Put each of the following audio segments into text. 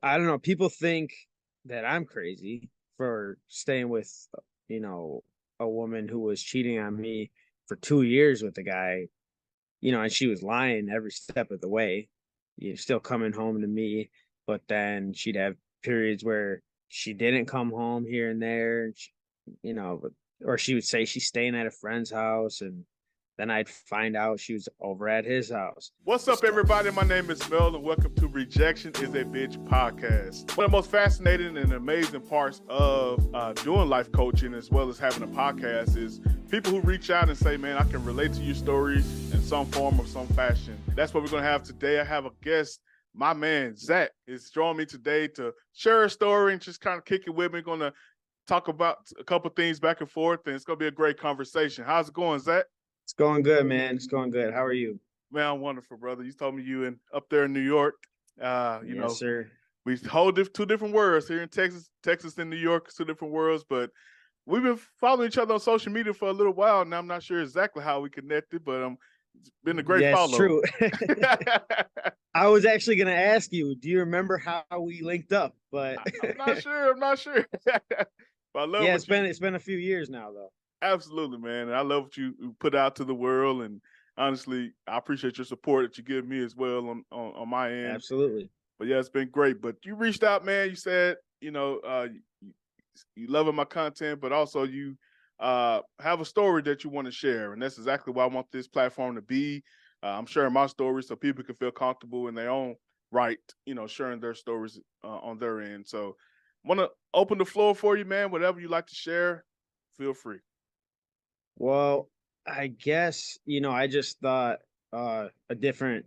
I don't know. People think that I'm crazy for staying with, you know, a woman who was cheating on me for 2 years with a guy, and she was lying every step of the way, still coming home to me, but then she'd have periods where she didn't come home here and there, and but, or she would say she's staying at a friend's house, and then I'd find out she was over at his house. What's up, everybody? My name is Mel, and welcome to Rejection is a Bitch podcast. One of the most fascinating and amazing parts of doing life coaching as well as having a podcast is people who reach out and say, man, I can relate to your story in some form or some fashion. That's what we're going to have today. I have a guest. My man, Zach, is joining me today to share a story and just kind of kick it with me. Going to talk about a couple things back and forth, and it's going to be a great conversation. How's it going, Zach? It's going good, man. It's going good. How are you? Man, I'm wonderful, brother. You told me you up there in New York. Yes, sir. We hold two different worlds here in Texas. Texas and New York, two different worlds, but we've been following each other on social media for a little while now. I'm not sure exactly how we connected, but it's been a great follow. True. I was actually going to ask you, do you remember how we linked up? But I'm not sure. But I love it's been a few years now, though. Absolutely, man. And I love what you put out to the world, and honestly, I appreciate your support that you give me as well on my end. Absolutely. But yeah, it's been great. But you reached out, man. You said, you loving my content, but also you have a story that you want to share. And that's exactly what I want this platform to be. I'm sharing my story so people can feel comfortable in their own right, sharing their stories on their end. So I want to open the floor for you, man. Whatever you like to share, feel free. Well, I guess, I just thought a different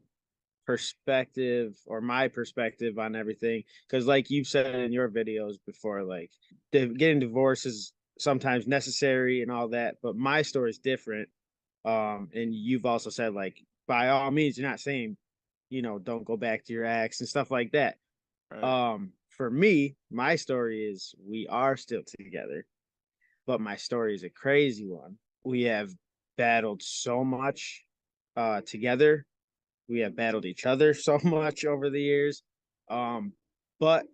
perspective, or my perspective on everything. Because like you've said in your videos before, like getting divorced is sometimes necessary and all that, but my story is different. And you've also said, like, by all means, you're not saying, don't go back to your ex and stuff like that. Right. For me, my story is we are still together, but my story is a crazy one. We have battled so much together. We have battled each other so much over the years. But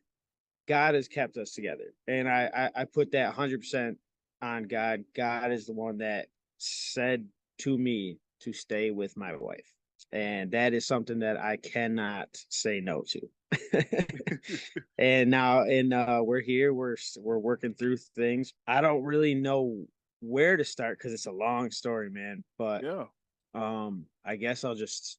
God has kept us together. And I put that 100% on God. God is the one that said to me to stay with my wife. And that is something that I cannot say no to. And we're here. We're working through things. I don't really know where to start because it's a long story, man. But yeah, I guess I'll just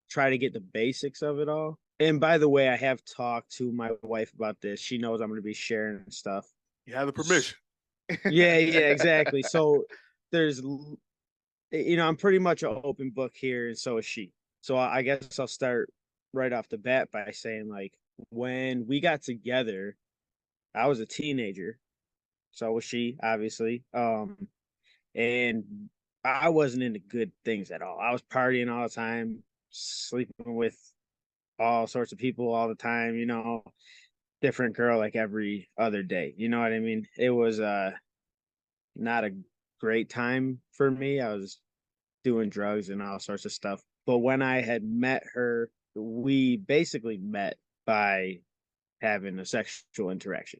try to get the basics of it all. And by the way, I have talked to my wife about this. She knows I'm going to be sharing stuff. you have the permission. Yeah, exactly. So there's, I'm pretty much an open book here, and so is she. So I guess I'll start right off the bat by saying, like, when we got together, I was a teenager. So was she, obviously. And I wasn't into good things at all. I was partying all the time, sleeping with all sorts of people all the time, different girl like every other day. You know what I mean? It was not a great time for me. I was doing drugs and all sorts of stuff. But when I had met her, we basically met by having a sexual interaction.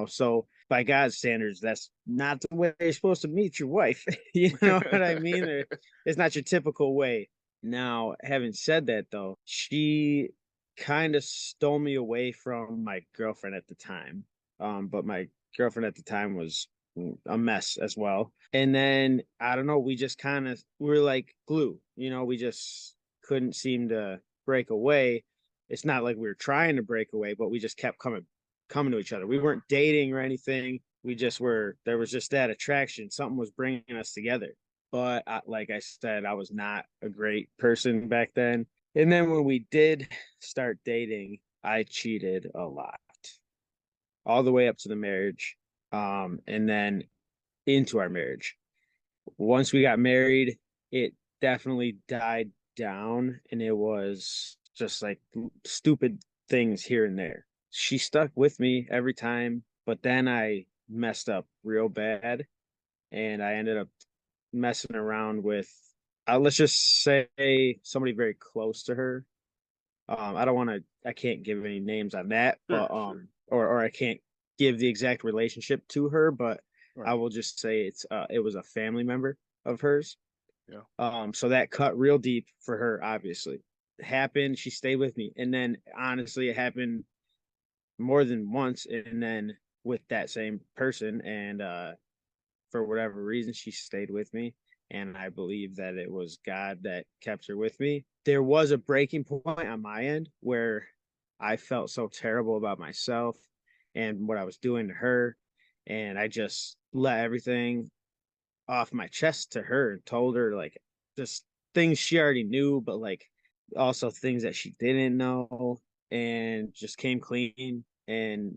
So by God's standards, that's not the way you're supposed to meet your wife. You know what I mean? It's not your typical way. Now, having said that, though, she kind of stole me away from my girlfriend at the time. But my girlfriend at the time was a mess as well. And then I don't know, we just we were like glue. We just couldn't seem to break away. It's not like we were trying to break away, but we just kept coming to each other. We weren't dating or anything. We just were. There was just that attraction. Something was bringing us together. But like I said, I was not a great person back then. And then when we did start dating, I cheated a lot, all the way up to the marriage, and then into our marriage. Once we got married, it definitely died down, and it was just like stupid things here and there. She stuck with me every time, but then I messed up real bad, and I ended up messing around with, let's just say, somebody very close to her. I don't want to I can't give any names on that, Sure, but sure. or I can't give the exact relationship to her, but I Right. will just say it was a family member of hers. Yeah. So that cut real deep for her, obviously. It happened, she stayed with me. And then honestly, it happened more than once, and then with that same person, and for whatever reason she stayed with me, and I believe that it was God that kept her with me. There was a breaking point on my end where I felt so terrible about myself and what I was doing to her, and I just let everything off my chest to her and told her like just things she already knew, but like also things that she didn't know, and just came clean and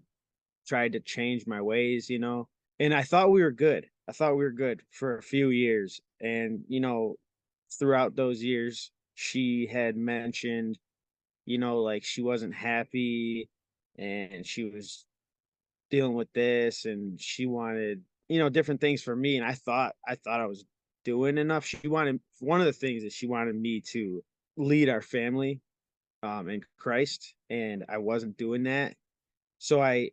tried to change my ways, you know. And I thought we were good. I thought we were good for a few years. And, you know, throughout those years, she had mentioned, you know, like she wasn't happy and she was dealing with this and she wanted, you know, different things for me. And I thought I was doing enough. She wanted one of the things that she wanted me to lead our family in Christ, and I wasn't doing that. So I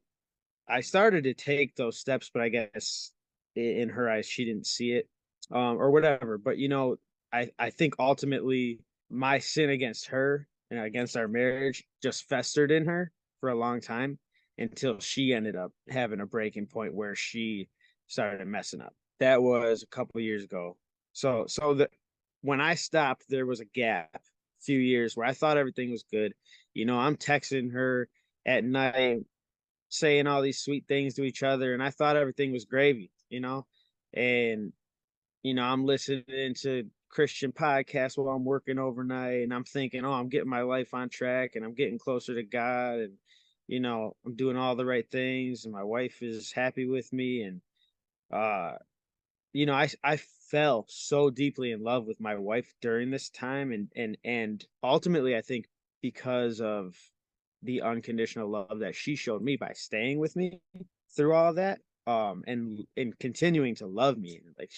started to take those steps, but I guess in her eyes, she didn't see it, or whatever. But you know, I think ultimately my sin against her and against our marriage just festered in her for a long time until she ended up having a breaking point where she started messing up. That was a couple of years ago. So that when I stopped, there was a gap, a few years where I thought everything was good. You know, I'm texting her at night saying all these sweet things to each other, and I thought everything was gravy, you know. And you know, I'm listening to Christian podcasts while I'm working overnight, and I'm thinking, oh, I'm getting my life on track and I'm getting closer to God, and you know, I'm doing all the right things and my wife is happy with me. And uh you know, I fell so deeply in love with my wife during this time, and ultimately I think because of the unconditional love that she showed me by staying with me through all of that, and continuing to love me, like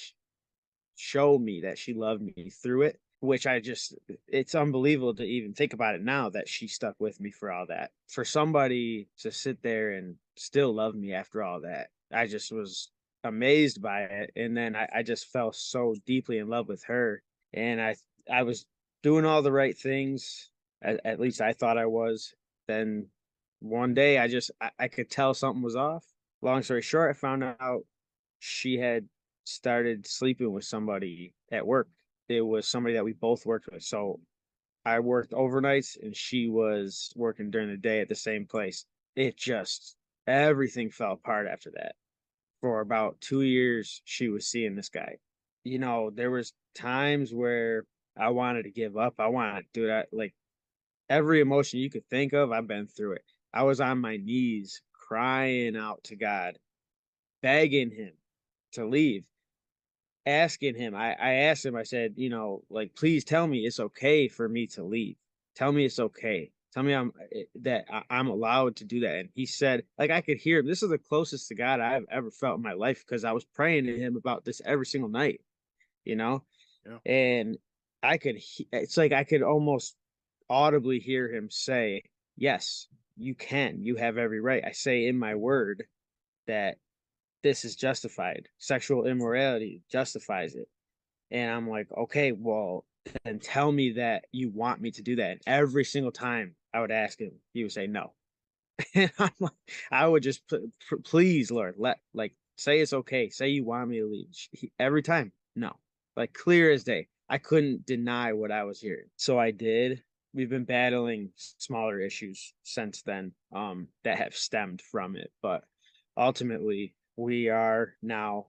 show me that she loved me through it, which I just, it's unbelievable to even think about it now that she stuck with me for all that. For somebody to sit there and still love me after all that, I just was amazed by it. And then I just fell so deeply in love with her. And I was doing all the right things, at least I thought I was. Then one day I could tell something was off. Long story short, I found out she had started sleeping with somebody at work. It was somebody that we both worked with. So I worked overnights and she was working during the day at the same place. It just, everything fell apart after that. For about 2 years, she was seeing this guy. You know, there was times where I wanted to give up. I wanted to do that. Like every emotion you could think of, I've been through it. I was on my knees crying out to God, begging him to leave, asking him. I asked him, I said, you know, like, please tell me it's okay for me to leave. Tell me it's okay. Tell me I'm allowed to do that. And he said, like, I could hear him. This is the closest to God I've ever felt in my life because I was praying to him about this every single night, you know? Yeah. And it's like I could almost audibly hear him say, yes, you can. You have every right. I say in my word that this is justified. Sexual immorality justifies it. And I'm like, okay, well, then tell me that you want me to do that. And every single time I would ask him, he would say no. And I'm like, I would just please, Lord, say it's okay. Say you want me to leave. Every time, no, like clear as day. I couldn't deny what I was hearing, so I did. We've been battling smaller issues since then, that have stemmed from it, but ultimately, we are now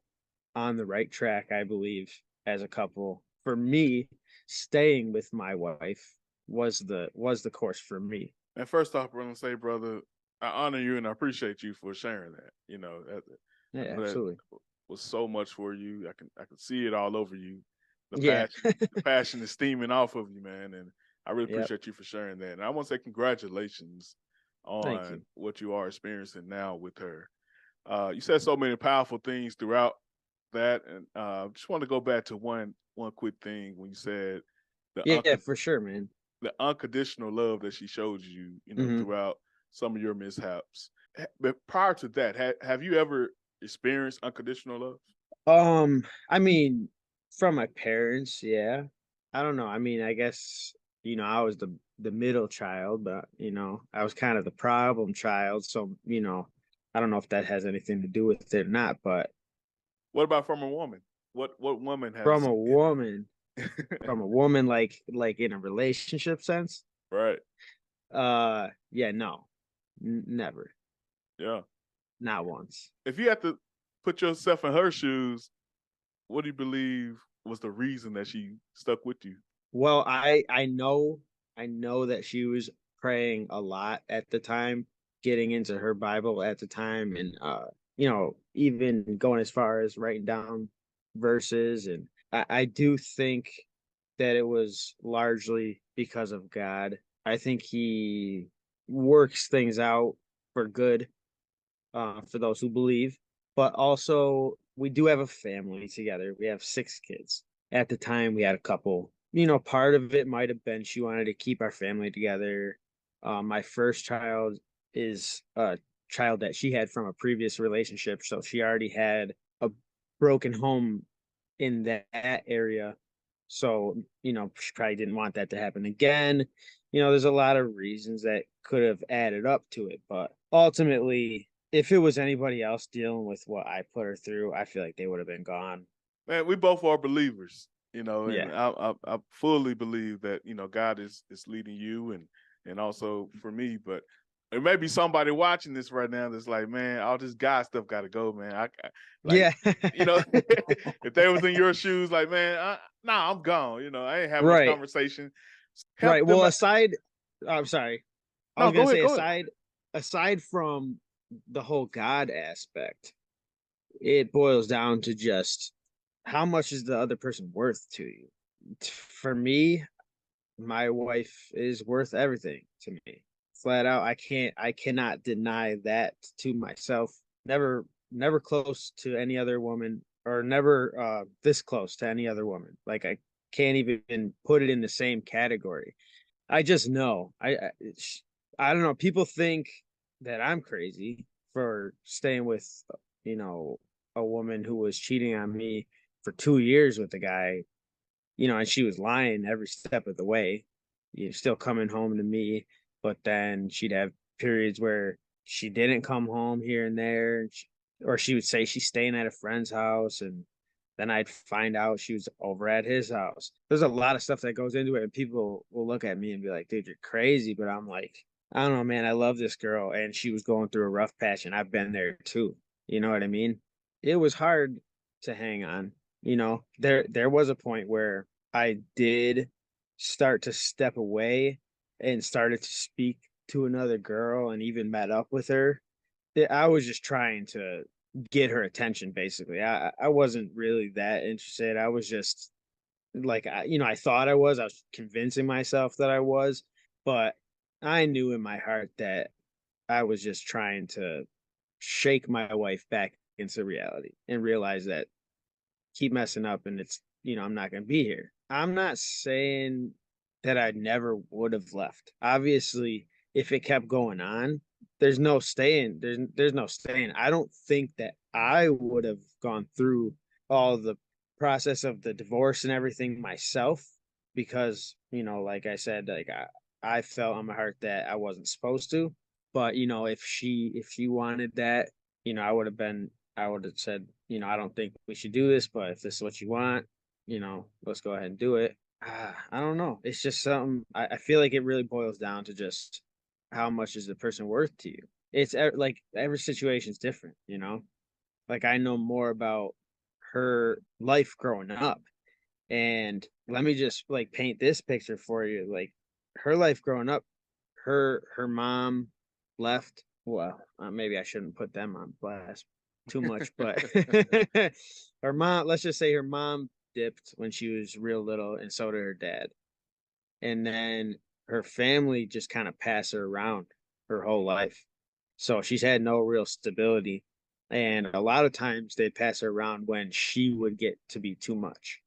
on the right track, I believe, as a couple. For me, staying with my wife was the course for me. And first off, I'm gonna say, brother, I honor you and I appreciate you for sharing that. You know, Yeah, I know that absolutely. was so much for you. I can see it all over you. Yeah. The passion is steaming off of you, man. And I really Yep. appreciate you for sharing that. And I want to say congratulations Thank you. on what you are experiencing now with her. You said so many powerful things throughout that, and just want to go back to one quick thing when you said the Yeah, for sure, man. the unconditional love that she showed you, Hmm. throughout some of your mishaps. But prior to that, have you ever experienced unconditional love? I mean, from my parents, yeah. I don't know. I mean, I guess, I was the middle child, but I was kind of the problem child. So, I don't know if that has anything to do with it or not, but What about from a woman? What woman from has a woman, from a woman like in a relationship sense, right? yeah, no. Never. Yeah. Not once. If you had to put yourself in her shoes, what do you believe was the reason that she stuck with you? Well, I know that she was praying a lot at the time, getting into her Bible at the time, and even going as far as writing down verses. And I do think that it was largely because of God. I think he works things out for good, for those who believe. But also, we do have a family together. We have 6 kids. At the time, we had a couple. Part of it might have been she wanted to keep our family together. My first child is a child that she had from a previous relationship, so she already had a broken home in that area. So, she probably didn't want that to happen again. There's a lot of reasons that could have added up to it, but ultimately, if it was anybody else dealing with what I put her through, I feel like they would have been gone. Man, we both are believers, and Yeah. I fully believe that God is leading you and also for me. But there may be somebody watching this right now that's like, man, all this guy stuff got to go, man. Like, Yeah. if they was in your shoes, like, man, nah, I'm gone. I ain't having this Right. conversation. Right. Help them. Well, I'm sorry. I No, was gonna go ahead, say go ahead. aside from the whole God aspect, it boils down to just how much is the other person worth to you? For me, my wife is worth everything to me. Flat out, I cannot deny that to myself. Never close to any other woman, or never this close to any other woman. Like, I can't even put it in the same category. I just know. I don't know. People think that I'm crazy for staying with, you know, a woman who was cheating on me for 2 years with a guy, and she was lying every step of the way. Still coming home to me, but then she'd have periods where she didn't come home here and there, or she would say she's staying at a friend's house, and then I'd find out she was over at his house. There's a lot of stuff that goes into it, and people will look at me and be like, "Dude, you're crazy," but I'm like, I don't know, man. I love this girl, and she was going through a rough patch, and I've been there too. You know what I mean? It was hard to hang on. There was a point where I did start to step away and started to speak to another girl and even met up with her. I was just trying to get her attention, basically. I wasn't really that interested. I was just like, I thought I was convincing myself that I was, but I knew in my heart that I was just trying to shake my wife back into reality and realize that keep messing up and I'm not going to be here. I'm not saying that I never would have left. Obviously, if it kept going on, there's no staying. There's no staying. I don't think that I would have gone through all the process of the divorce and everything myself, because, like I said, like I felt on my heart that I wasn't supposed to. But, if she wanted that, I would have said, I don't think we should do this, but if this is what you want, let's go ahead and do it. I don't know. It's just something. I feel like it really boils down to just how much is the person worth to you. It's like every situation is different. Like, I know more about her life growing up, and let me just like paint this picture for you. Like, her life growing up, her mom left. Well, maybe I shouldn't put them on blast too much, but her mom, let's just say her mom dipped when she was real little, and so did her dad. And then her family just kind of passed her around her whole life. So she's had no real stability. And a lot of times they pass her around when she would get to be too much.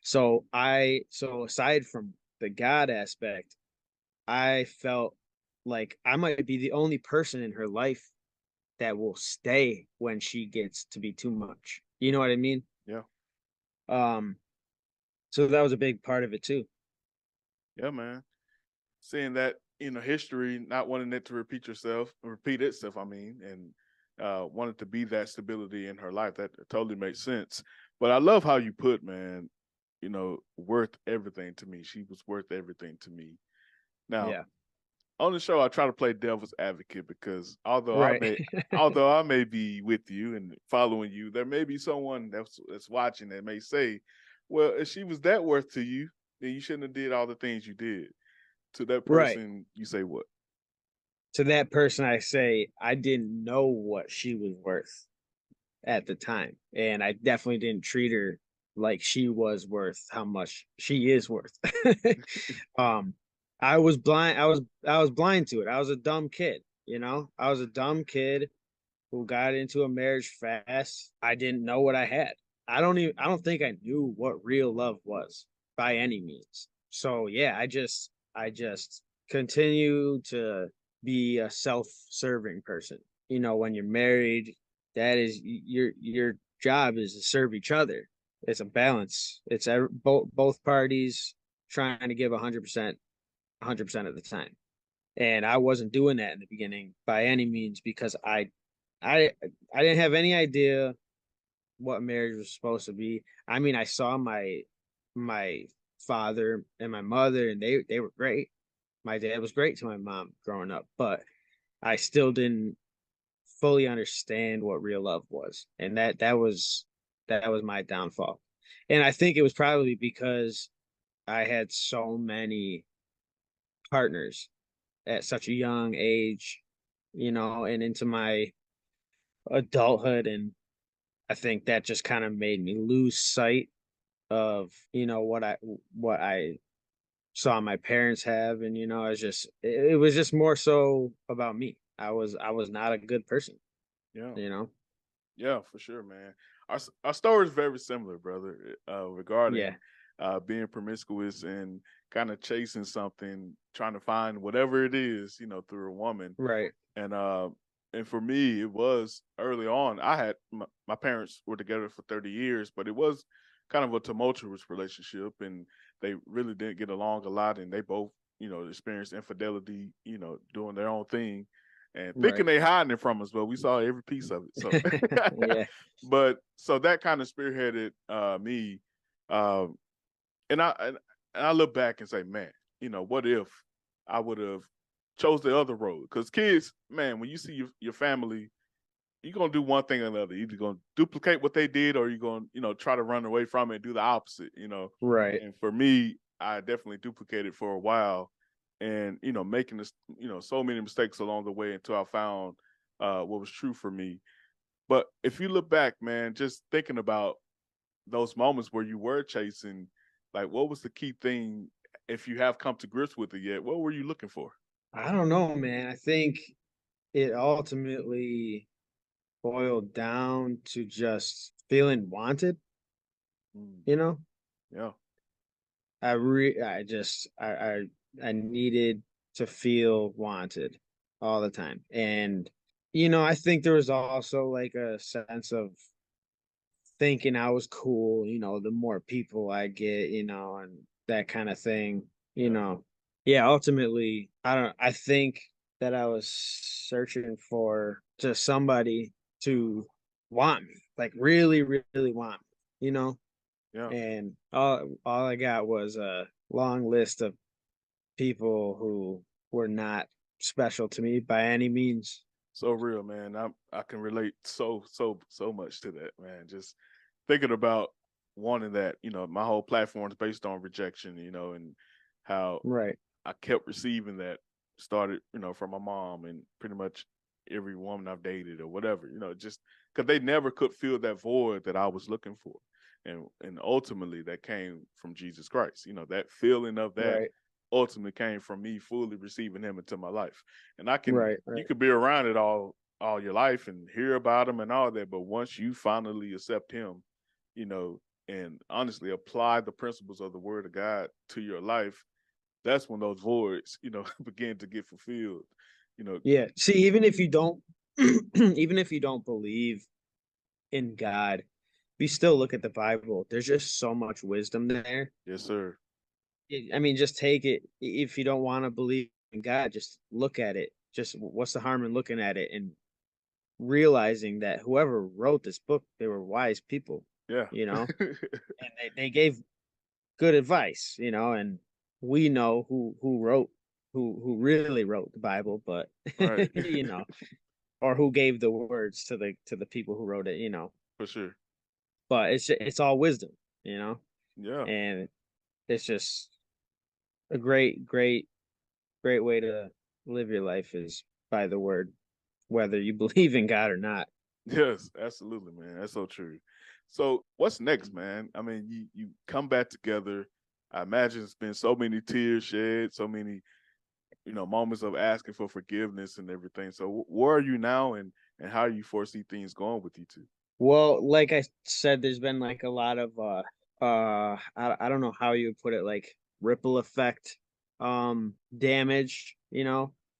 So aside from the God aspect, I felt like I might be the only person in her life that will stay when she gets to be too much. You know what I mean? Yeah. Um, so that was a big part of it too. Yeah, man. Seeing that, history, not wanting it to repeat itself, I mean, and wanted to be that stability in her life. That totally makes sense. But I love how you put, man, worth everything to me. She was worth everything to me. Now, Yeah. on the show, I try to play devil's advocate because Right. although I may be with you and following you, there may be someone that's watching that may say, well, if she was that worth to you, then you shouldn't have did all the things you did. To that Right. person, you say what? To that person, I say I didn't know what she was worth at the time, and I definitely didn't treat her like she was worth how much she is worth. um, I was blind. I was blind to it. I was a dumb kid. I was a dumb kid who got into a marriage fast. I didn't know what I had. I don't think I knew what real love was by any means. So yeah, I just continue to be a self-serving person. When you're married, that is your job is to serve each other. It's a balance. It's both parties trying to give 100%, 100% of the time. And I wasn't doing that in the beginning by any means because I I didn't have any idea what marriage was supposed to be. I mean, I saw my father and my mother, and they were great. My dad was great to my mom growing up, but I still didn't fully understand what real love was, and that was my downfall. And I think it was probably because I had so many partners at such a young age, and into my adulthood, and I think that just kind of made me lose sight of, what I saw my parents have, and it was just more so about me. I was not a good person, Yeah. you know. Yeah, for sure, man. Our story is very similar, brother, Yeah, regarding being promiscuous and kind of chasing something, trying to find whatever it is, through a woman. right, And for me, it was early on. I had my parents were together for 30 years, but it was kind of a tumultuous relationship, and they really didn't get along a lot. And they both, experienced infidelity, doing their own thing, and thinking right. they hiding it from us, but we saw every piece of it. So, Yeah, but so that kind of spearheaded me, um, and I look back and say, man, what if I would have chose the other road? Because kids, man, when you see your family, you're gonna do one thing or another. You're either gonna duplicate what they did, or you're gonna, try to run away from it and do the opposite. right, And for me, I definitely duplicated for a while, and making this, so many mistakes along the way until I found what was true for me. But if you look back, man, just thinking about those moments where you were chasing, like, what was the key thing? If you have come to grips with it yet, what were you looking for? I don't know, man. I think it ultimately boiled down to just feeling wanted, Mm, you know. yeah, I needed to feel wanted all the time. And I think there was also like a sense of thinking I was cool, the more people I get, and that kind of thing, you yeah, know. Yeah, ultimately, I think that I was searching for just somebody to want me, like really, really want me, yeah. and all I got was a long list of people who were not special to me by any means. So real, man. I can relate so much to that, man. Just thinking about wanting that. My whole platform is based on rejection. And how Right, I kept receiving that. Started, from my mom and pretty much every woman I've dated or whatever. Just because they never could fill that void that I was looking for, and ultimately that came from Jesus Christ. That feeling of that right, ultimately came from me fully receiving Him into my life. And right, you right, could be around it all your life and hear about Him and all that, but once you finally accept Him, you know, and honestly apply the principles of the Word of God to your life, that's when those voids, begin to get fulfilled. Yeah. See, even if you don't, even if you don't believe in God, we still look at the Bible. There's just so much wisdom there. Yes, sir. I mean, just take it. If you don't want to believe in God, just look at it. Just what's the harm in looking at it and realizing that whoever wrote this book, they were wise people, Yeah. you know, and they gave good advice, and we know who wrote who really wrote the Bible, but Right. or who gave the words to the people who wrote it, For sure. but it's all wisdom, you know, Yeah. and it's just a great way to live your life is by the word, whether you believe in God or not. Yes, absolutely, man. That's so true. So what's next, man? I mean, you come back together. I imagine it's been so many tears shed, so many, moments of asking for forgiveness and everything. So where are you now, and how you foresee things going with you two? Well, like I said, there's been like a lot of I don't know how you would put it, like ripple effect damage,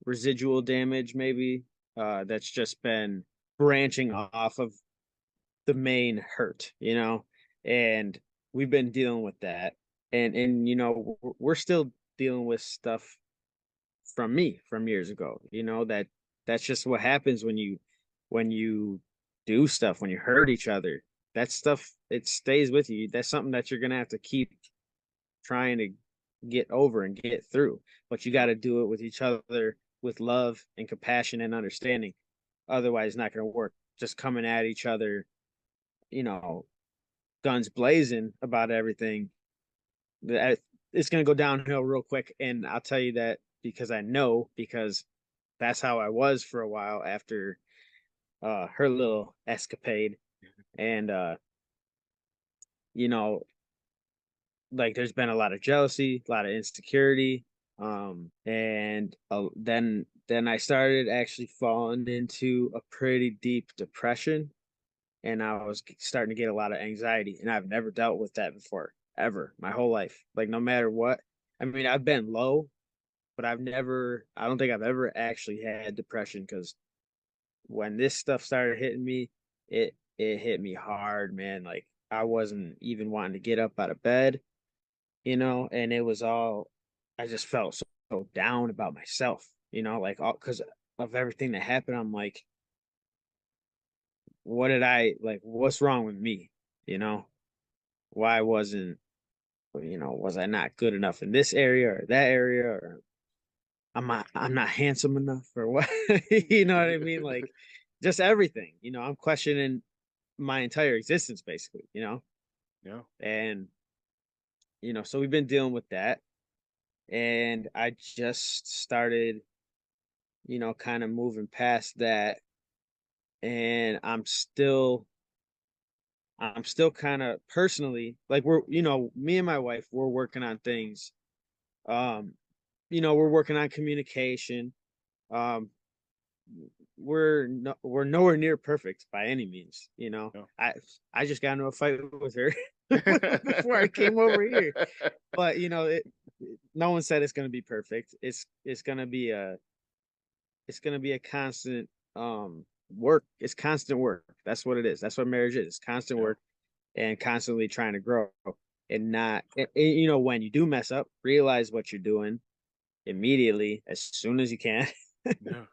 residual damage maybe, that's just been branching off of the main hurt, and we've been dealing with that. And we're still dealing with stuff from years ago, that's just what happens when you do stuff, when you hurt each other. That stuff, it stays with you. That's something that you're gonna have to keep trying to get over and get through. But you got to do it with each other, with love and compassion and understanding. Otherwise, it's not gonna work. Just coming at each other, you know, guns blazing about everything. That it's gonna go downhill real quick. And I'll tell you that because I know, because that's how I was for a while after her little escapade. And you know, like there's been a lot of jealousy, a lot of insecurity. And then I started actually falling into a pretty deep depression, and I was starting to get a lot of anxiety, and I've never dealt with that before, ever, my whole life. Like no matter what, I mean, I've been low, but I don't think I've ever actually had depression, because when this stuff started hitting me, it hit me hard, man. Like I wasn't even wanting to get up out of bed, and it was all, I just felt so down about myself, like all because of everything that happened. I'm like, what did I like? What's wrong with me? You know, why wasn't, was I not good enough in this area or that area, or I'm not handsome enough, or what? You know what I mean? Like just everything, I'm questioning my entire existence basically, Yeah. and so we've been dealing with that, and I just started, kind of moving past that, and I'm still kind of personally, like we're, me and my wife, we're working on things. Um, we're working on communication. Um, we're nowhere near perfect by any means. Yeah. I just got into a fight with her before I came over here, but no one said it's going to be perfect. It's going to be a constant work. It's constant work. That's what it is. That's what marriage is. It's constant Yeah. work and constantly trying to grow, and not when you do mess up, realize what you're doing immediately as soon as you can Yeah.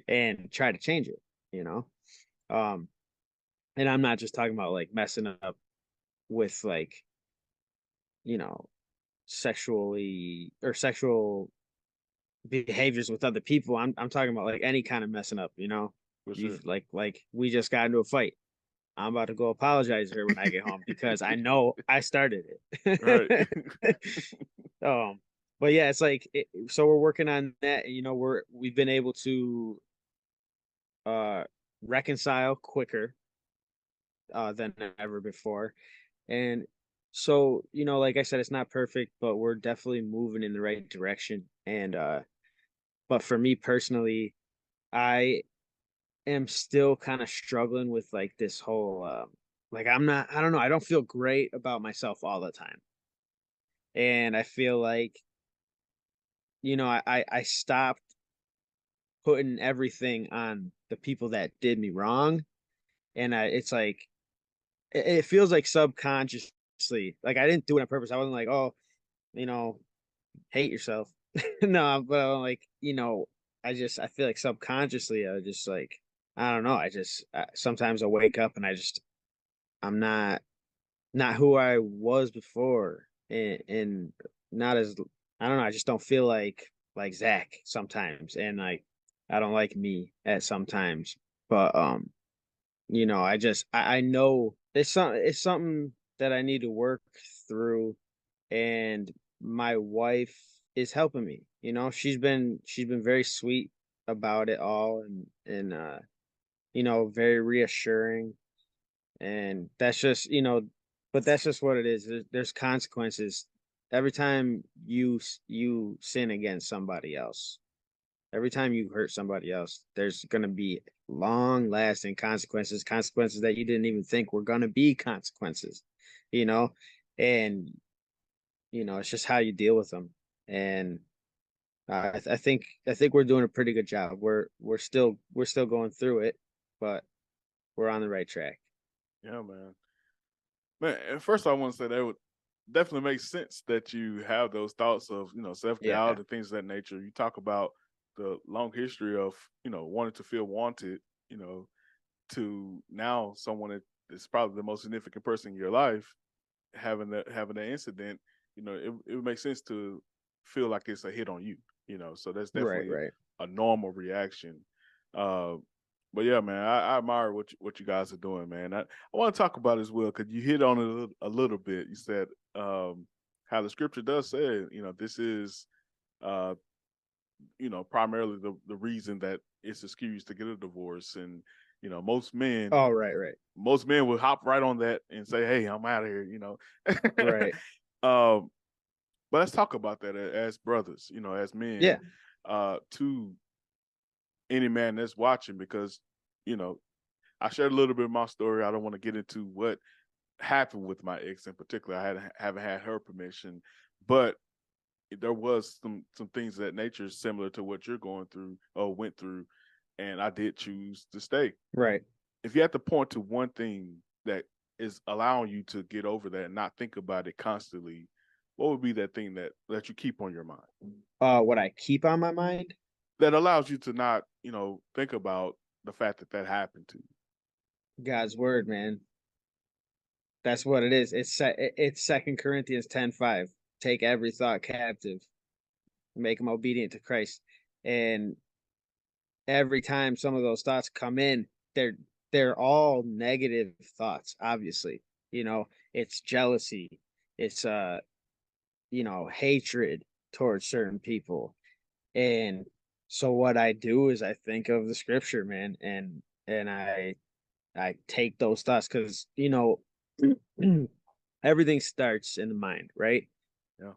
and try to change it, you know um and I'm not just talking about like messing up with like, you know sexually or sexual behaviors with other people. I'm talking about like any kind of messing up, For sure. you've like we just got into a fight. I'm about to go apologize to her when I get home because I know I started Right. it. um but yeah, it's like so we're working on that. We've been able to uh reconcile quicker than ever before. And so, like I said, it's not perfect, but we're definitely moving in the right direction. And but for me personally, I am still kind of struggling with like this whole like I don't know, I don't feel great about myself all the time. And I feel like I stopped putting everything on the people that did me wrong. And it's like, it feels like subconsciously, like I didn't do it on purpose. I wasn't like, oh, you know, hate yourself. No, but I'm like, I feel like subconsciously, I just like, I don't know. Sometimes I wake up and I'm not who I was before, and not as, I don't know. I just don't feel like Zach sometimes, and like I don't like me at sometimes. But I know it's something that I need to work through, and my wife is helping me. She's been very sweet about it all, and very reassuring, and that's just but that's just what it is. There's consequences every time you sin against somebody else. Every time you hurt somebody else, there's going to be long lasting consequences that you didn't even think were going to be consequences, you know, and it's just how you deal with them. And I think we're doing a pretty good job. We're still going through it, but we're on the right track. Yeah, man. Man, and first I want to say that would definitely make sense that you have those thoughts of, self doubt Yeah. and things of that nature. You talk about the long history of, wanting to feel wanted, you know, to now someone that is probably the most significant person in your life having that incident. It would make sense to feel like it's a hit on you. So that's Right, definitely right. a normal reaction. Uh, but yeah, man, I admire what you guys are doing, man. I want to talk about it as well because you hit on it a little bit. You said how the scripture does say, this is uh, primarily the reason that it's excused to get a divorce, and most men Oh, right, right, most men would hop right on that and say, "Hey, I'm out of here." right. um, but let's talk about that as brothers, as Yeah. men, to any man that's watching, because you know I shared a little bit of my story. I don't want to get into what happened with my ex in particular. Haven't had her permission, but there was some things of that nature similar to what you're going through or went through, and I did choose to stay. Right. If you had to point to one thing that is allowing you to get over that and not think about it constantly, what would be that thing that you keep on your mind What I keep on my mind, that allows you to not, think about the fact that that happened to you? God's word, man. That's what it is. It's Second Corinthians 10:5. Take every thought captive, make them obedient to Christ. And every time some of those thoughts come in, they're all negative thoughts, obviously. It's jealousy, it's hatred towards certain people. And so what I do is I think of the scripture, man, and I take those thoughts because everything starts in the mind, right? Yeah,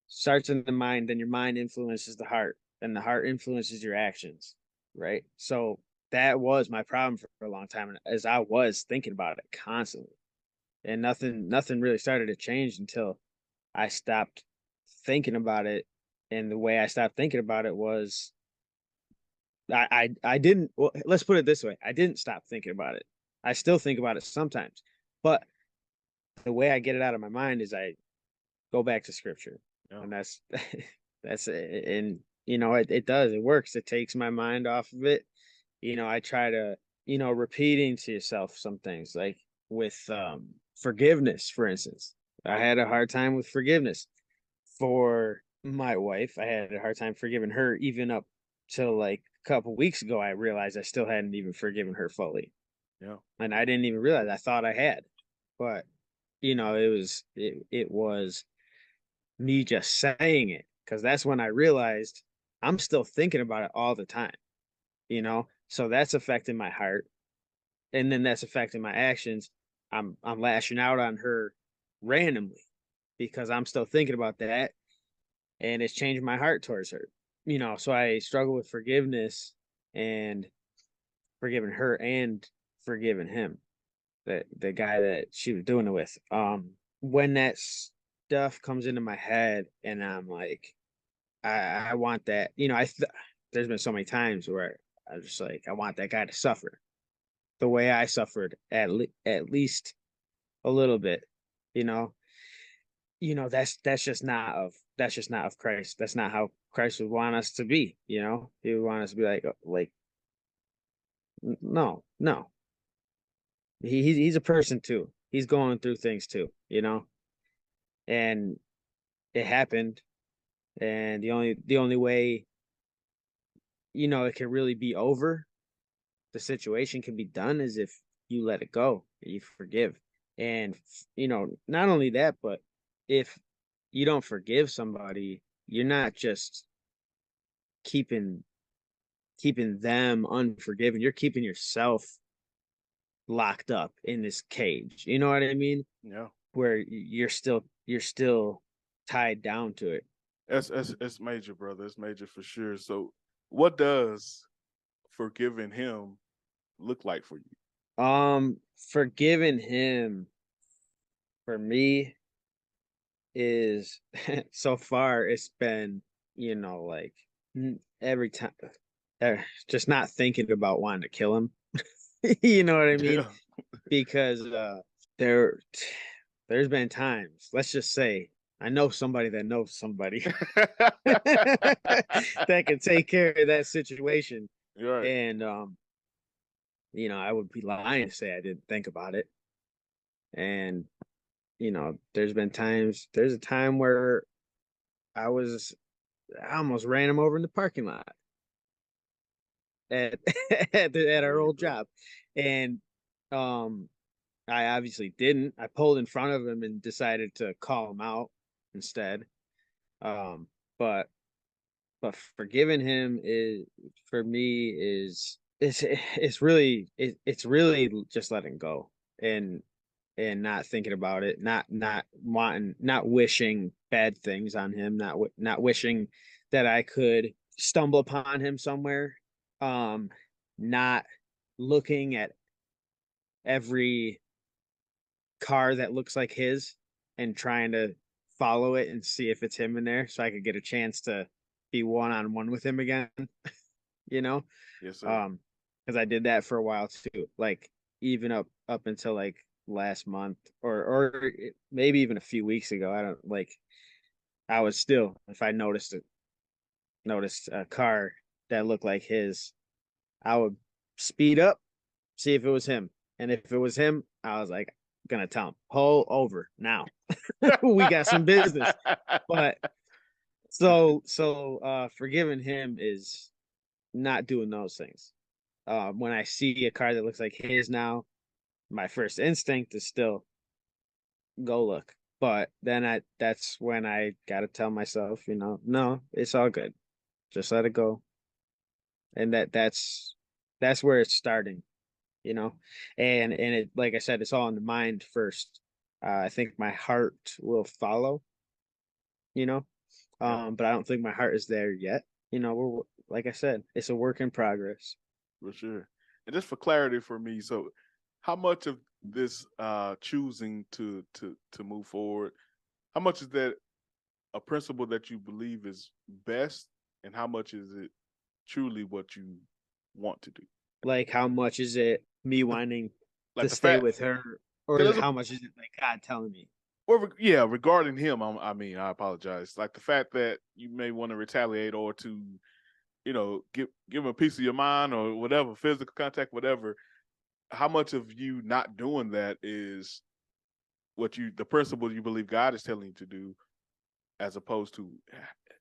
Starts in the mind, then your mind influences the heart, and the heart influences your actions, right? So that was my problem for a long time, as I was thinking about it constantly, and nothing really started to change until I stopped thinking about it. And the way I stopped thinking about it was I didn't, well, let's put it this way. I didn't stop thinking about it. I still think about it sometimes, but the way I get it out of my mind is I go back to scripture, yeah, and that's it. And it does, it works. It takes my mind off of it. I try to, repeating to yourself some things, like with forgiveness, for instance. I had a hard time with forgiveness for my wife. I had a hard time forgiving her, even up till like a couple weeks ago. I realized I still hadn't even forgiven her fully, yeah, and I didn't even realize. I thought I had, but it was me just saying it, because that's when I realized I'm still thinking about it all the time. So that's affecting my heart, and then that's affecting my actions. I'm lashing out on her randomly because I'm still thinking about that, and it's changed my heart towards her. So I struggle with forgiveness, and forgiving her and forgiving him, the guy that she was doing it with. When that stuff comes into my head and I'm like, I want that, there's been so many times where I was just like, I want that guy to suffer the way I suffered at least a little bit, you know. That's just not of Christ. That's not how Christ would want us to be, you know. He would want us to be like no, no. He's a person too. He's going through things too, you know. And it happened, and the only way, it can really be over, the situation can be done, is if you let it go, you forgive. And not only that, but if you don't forgive somebody, you're not just keeping keeping them unforgiven, you're keeping yourself locked up in this cage. You know what I mean? Yeah. Where you're still tied down to it. It's major, brother. It's major for sure. So, what does forgiving him look like for you? Forgiving him for me is so far it's been, like every time, just not thinking about wanting to kill him. You know what I mean? Yeah. Because there there's been times, let's just say, I know somebody that knows somebody that can take care of that situation. You're right. And I would be lying to say I didn't think about it. And there's a time where I was I almost ran him over in the parking lot at at our Yeah, old bro. job. And um I obviously didn't. I pulled in front of him and decided to call him out instead. Um, but forgiving him is, for me, is it's really just letting go, and not thinking about it, not wanting, not wishing bad things on him, not wishing that I could stumble upon him somewhere, um, not looking at every car that looks like his and trying to follow it and see if it's him in there, so I could get a chance to be one on one with him again, you know? Yes, sir. Um, because I did that for a while too. Like, even up until like last month, or maybe even a few weeks ago. I don't like I was still, if I noticed a car that looked like his, I would speed up, see if it was him. And if it was him, I was like, gonna tell him, pull over now. We got some business. But forgiving him is not doing those things. When I see a car that looks like his now, my first instinct is still go look. But then that's when I gotta tell myself, no, it's all good. Just let it go. And that's where it's starting, you know. And it, like I said, it's all in the mind first. I think my heart will follow, you know. Yeah, But I don't think my heart is there yet. We're, like I said, it's a work in progress. for sure. And just for clarity for me, so how much of this choosing to move forward, how much is that a principle that you believe is best, and how much is it truly what you want to do? Like, how much is it me wanting Like to the stay fact, with her, or is because it how much is it like God telling me? or yeah, regarding him, I mean, I apologize. Like the fact that you may want to retaliate or to, give him a piece of your mind or whatever, physical contact, whatever. How much of you not doing that is the principle you believe God is telling you to do, as opposed to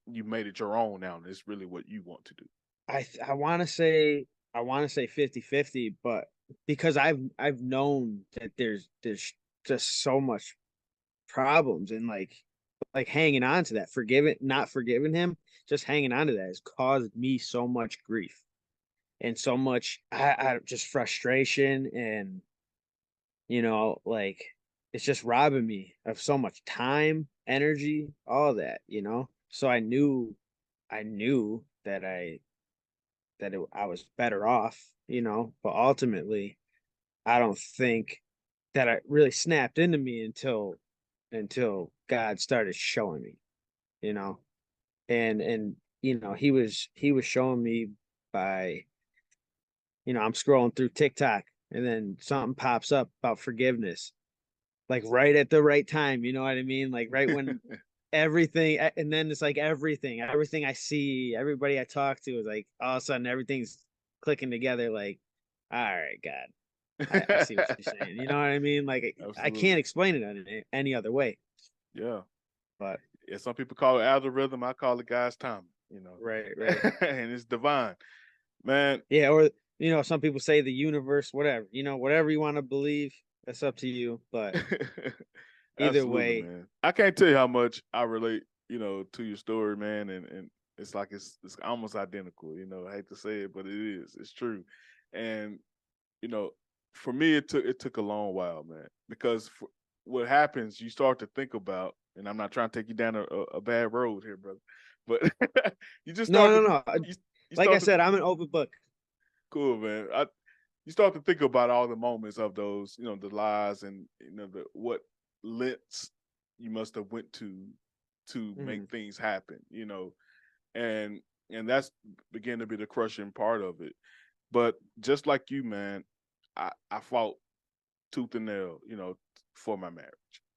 you made it your own now, and it's really what you want to do. I want to say, 50-50, but because I've known that there's just so much problems, and like hanging on to that, forgiving not forgiving him, just hanging on to that has caused me so much grief and so much, I just frustration, and like, it's just robbing me of so much time, energy, all that. So I knew I was better off, but ultimately I don't think that it really snapped into me until God started showing me, you know. And he was showing me by, I'm scrolling through TikTok and then something pops up about forgiveness, like right at the right time. You know what I mean? Like right when everything, and then it's like everything I see, everybody I talk to is like all of a sudden everything's clicking together. Like, all right, God, I see what you're saying. You know what I mean? Like I can't Absolutely. explain it any other way. Yeah. But Yeah. Some people call it algorithm. I call it God's timing, right, right. and it's divine. Man, Yeah, or some people say the universe, whatever. Whatever you want to believe, that's up to you. But either absolutely, way, man. I can't tell you how much I relate, to your story, man, and it's like it's almost identical. I hate to say it, but it is. It's true. And you know, for me, it took a long while, man, because what happens, you start to think about, and I'm not trying to take you down a bad road here, brother, but you just no, start no, to no. you Like I start to said, I'm an open book. cool, man. You start to think about all the moments of those, the lies and the what lengths you must have went to make Mhm. things happen, and that's began to be the crushing part of it. But just like you, man, I fought tooth and nail, for my marriage.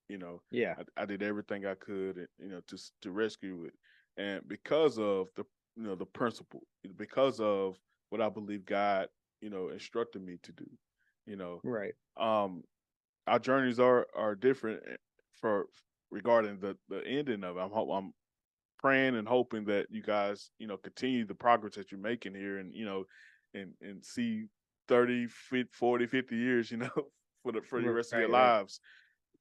You know, Yeah, I did everything I could, to rescue it, and because of the principle, because of what I believe God, instructed me to do. You know, right, um, our journeys are different for regarding the ending of it. I'm praying and hoping that you guys, continue the progress that you're making here and, and see 30, 40, 50 years, for the right, rest of your right, lives.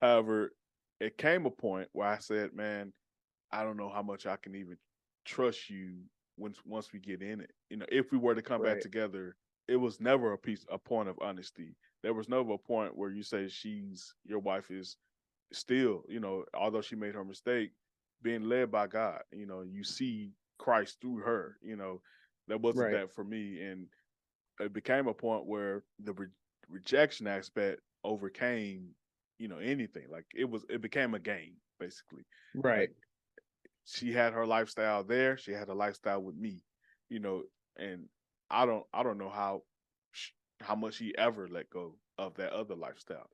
However, it came a point where I said, man, I don't know how much I can even trust you once we get in it. If we were to come back right, together, it was never a point of honesty. There was never a point where you say your wife is still, although she made her mistake, being led by God. You see Christ through her. That wasn't right, that for me, and it became a point where the rejection aspect overcame, anything. Like it became a game basically. right, Like she had her lifestyle there, she had a lifestyle with me, you know, and I don't know how much he ever let go of that other lifestyle.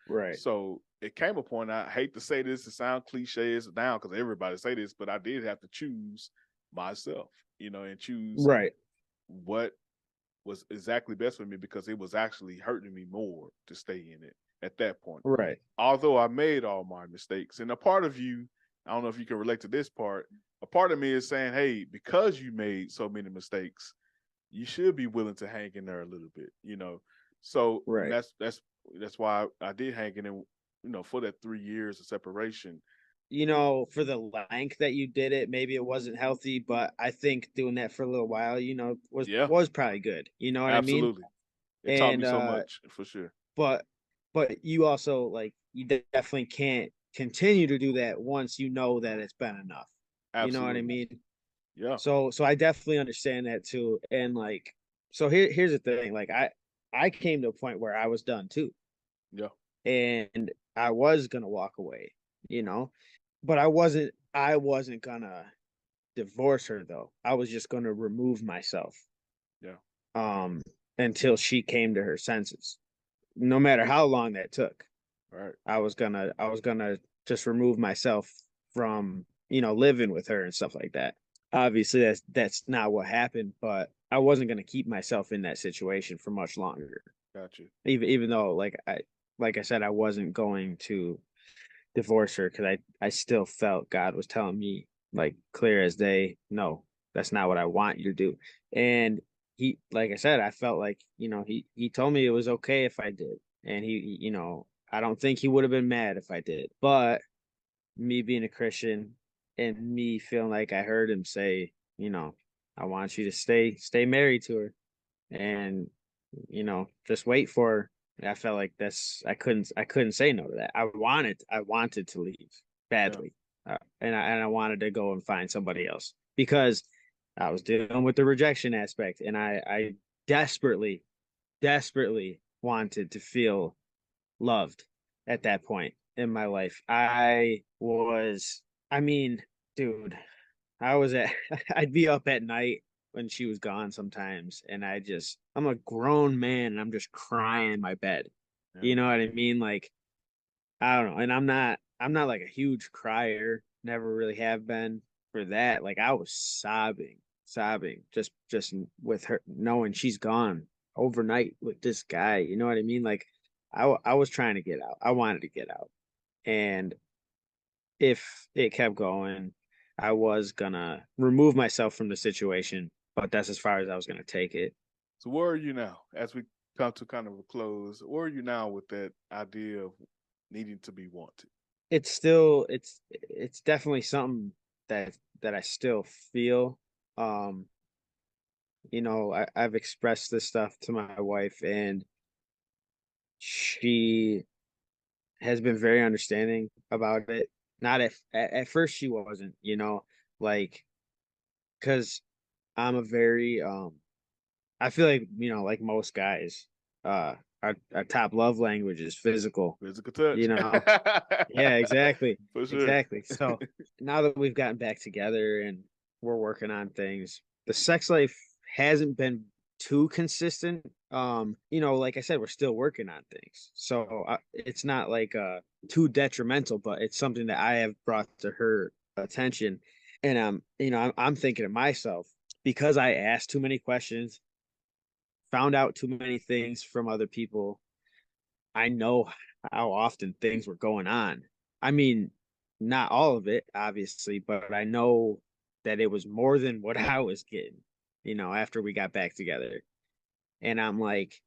right, So it came a point. I hate to say this, to sound cliche as now because everybody say this, but I did have to choose myself, and choose right, what was exactly best for me because it was actually hurting me more to stay in it at that point. right. Although I made all my mistakes, and a part of you, I don't know if you can relate to this part. A part of me is saying, hey, because you made so many mistakes, you should be willing to hang in there a little bit. So, and Right. that's why I did hang in there, for that 3 years of separation. For the length that you did it, maybe it wasn't healthy, but I think doing that for a little while, was Yeah, was probably good. You know what I mean? absolutely. It taught me And so much for sure. but you also, like, you definitely can't continue to do that once you know that it's been enough. You know what I Absolutely. mean? Yeah. So I definitely understand that too. And like, so here's the thing. Like I came to a point where I was done too, Yeah. and I was gonna walk away, you know, but I wasn't gonna divorce her though. I was just gonna remove myself Yeah. um until she came to her senses. No matter how long that took. All right. I was gonna just remove myself from, living with her and stuff like that. Obviously that's not what happened, but I wasn't gonna keep myself in that situation for much longer. Gotcha. Even though, like I said, I wasn't going to divorce her because I still felt God was telling me, like, clear as day, no, that's not what I want you to do. And he, like I said, I felt like, he told me it was okay if I did. And I don't think he would have been mad if I did. But me being a Christian and me feeling like I heard him say, I want you to stay married to her and, just wait for her. I felt like I couldn't say no to that. I wanted to leave Yeah. badly. And I wanted to go and find somebody else because I was dealing with the rejection aspect, and I desperately, desperately wanted to feel loved at that point in my life. I mean, dude, I was at I'd be up at night when she was gone sometimes, and I'm a grown man and I'm just crying in my bed. Yeah, You know man. what I mean? Like I don't know, and I'm not like a huge crier, never really have been for that. Like I was sobbing just with her knowing she's gone overnight with this guy. You know what I mean? Like I was trying to get out. I wanted to get out. And if it kept going, I was gonna remove myself from the situation, but that's as far as I was gonna take it. So where are you now? As we come to kind of a close, where are you now with that idea of needing to be wanted? It's definitely something that I still feel. Um, I've expressed this stuff to my wife, and she has been very understanding about it. Not at first she wasn't, like because I'm a very I feel like, like most guys, our top love language is physical, Physical touch. you know. Yeah, exactly. For sure. Exactly. So now that we've gotten back together and we're working on things, the sex life hasn't been too consistent. Like I said, we're still working on things. So it's not like too detrimental, but it's something that I have brought to her attention. And I'm thinking to myself, because I asked too many questions, found out too many things from other people, I know how often things were going on. I mean, not all of it, obviously, but I know that it was more than what I was getting, after we got back together. And I'm like,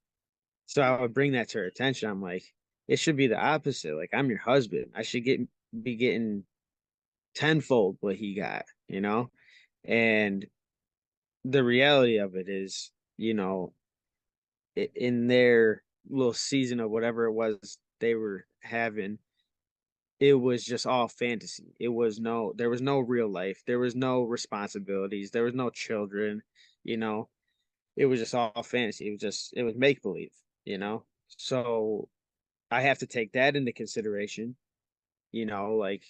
so I would bring that to her attention. I'm like, it should be the opposite. Like, I'm your husband. I should be getting tenfold what he got, you know? And the reality of it is, in their little season of whatever it was they were having, it was just all fantasy. There was no real life. There was no responsibilities. There was no children, you know. It was just all fantasy. It was make believe. So I have to take that into consideration, like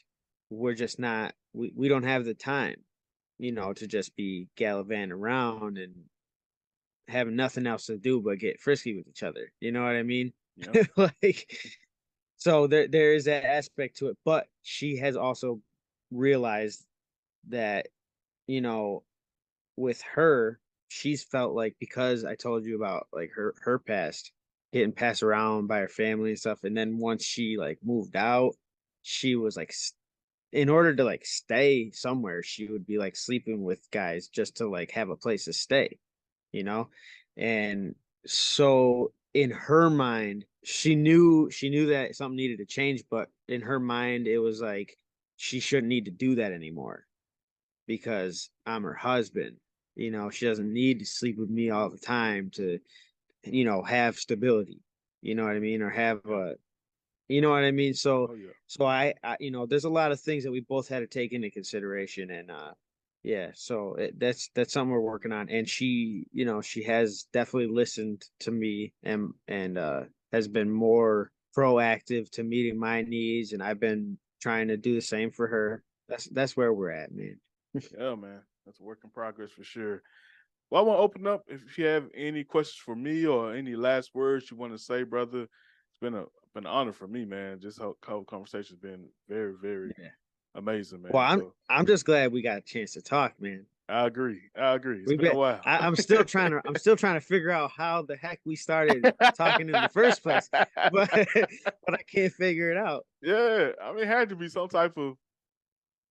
we're just not we don't have the time, to just be gallivanting around and having nothing else to do but get frisky with each other. You know what I mean? Yeah. Like so there is that aspect to it, but she has also realized that, you know, with her, she's felt like, because I told you about like her past getting passed around by her family and stuff, and then once she like moved out, she was like in order to like stay somewhere, she would be like sleeping with guys just to like have a place to stay, you know? And so in her mind, she knew that something needed to change, but in her mind it was like she shouldn't need to do that anymore because I'm her husband. She doesn't need to sleep with me all the time to, have stability. You know what I mean? Or have Yeah. you know what I mean? So Oh yeah. so there's a lot of things that we both had to take into consideration, and yeah, so that's something we're working on. And she has definitely listened to me and has been more proactive to meeting my needs, and I've been trying to do the same for her. That's where we're at, man. Yeah, man. That's a work in progress for sure. Well, I want to open up if you have any questions for me or any last words you want to say, brother. It's been an honor for me, man. Just how conversation's been very, very Yeah. amazing, Well, man. I'm So I'm just glad we got a chance to talk, man. I agree. I agree. It's We been a bet while. I'm still trying to figure out how the heck we started talking in the first place, but but I can't figure it out. Yeah, I mean, it had to be some type of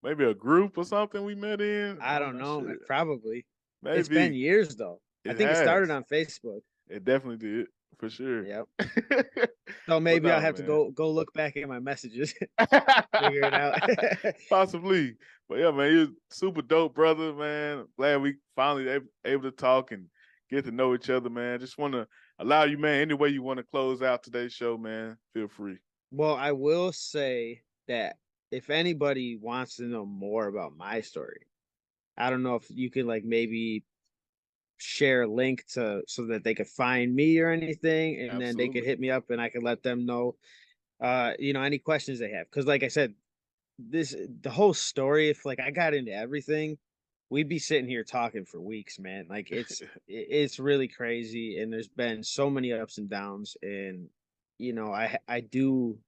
maybe a group or something we met in. I I'm don't not know. sure. Probably. It's been Maybe years though. I it think it started has. on Facebook. It definitely did for sure. Yep. So Well, maybe I'll no, have to man. go look back at my messages, figure it out. Possibly. But yeah, man, you're super dope, brother, man. Glad we finally able to talk and get to know each other, man. Just want to allow you, man, any way you want to close out today's show, man, feel free. Well, I will say that if anybody wants to know more about my story, I don't know if you could like maybe share a link to so that they could find me or anything, and then they could Absolutely. hit me up and I could let them know any questions they have. Because like I said, the whole story, if like I got into everything, we'd be sitting here talking for weeks, man. Like it's really crazy, and there's been so many ups and downs, and I do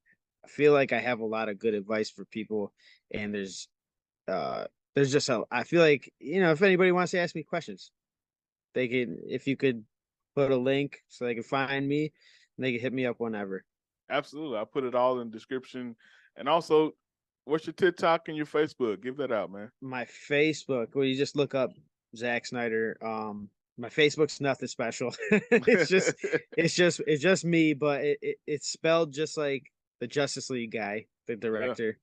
feel like I have a lot of good advice for people, and there's just I feel like, if anybody wants to ask me questions, if you could put a link so they can find me, and they can hit me up whenever. Absolutely. I'll put it all in the description. And also, what's your TikTok and your Facebook? Give that out, man. My Facebook, well, you just look up Zack Snyder. My Facebook's nothing special. it's just me, but it's spelled just like the Justice League guy, the director,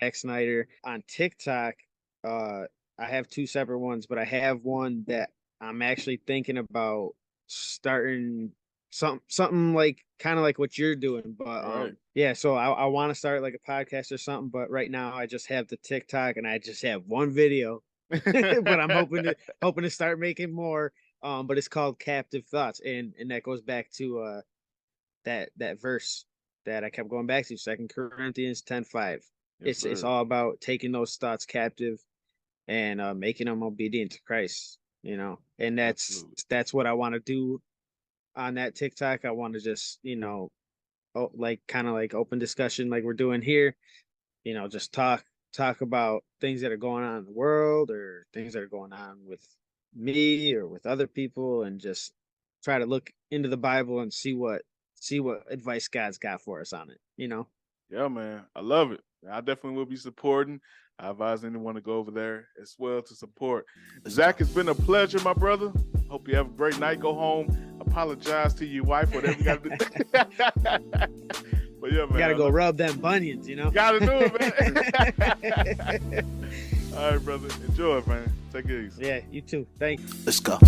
Zack Snyder. On TikTok, I have two separate ones, but I have one that I'm actually thinking about starting something like kind of like what you're doing, but yeah, so I want to start like a podcast or something, but right now I just have the TikTok and I just have one video. But I'm hoping to start making more. But it's called Captive Thoughts, and that goes back to that verse that I kept going back to, 2 Corinthians 10:5. It's all about taking those thoughts captive and making them obedient to Christ, and that's what I want to do on that TikTok. I want to just, like kind of like open discussion like we're doing here, just talk about things that are going on in the world or things that are going on with me or with other people, and just try to look into the Bible and see what advice God's got for us on it, Yeah, man. I love it. I definitely will be supporting. I advise anyone to go over there as well to support. Zach, it's been a pleasure, my brother. Hope you have a great night. Go home. Apologize to your wife, whatever you got to do. But yeah, man. You got to go rub them bunions, Got to do it, man. All right, brother. Enjoy, man. Take it easy. Yeah, you too. Thanks. Let's go.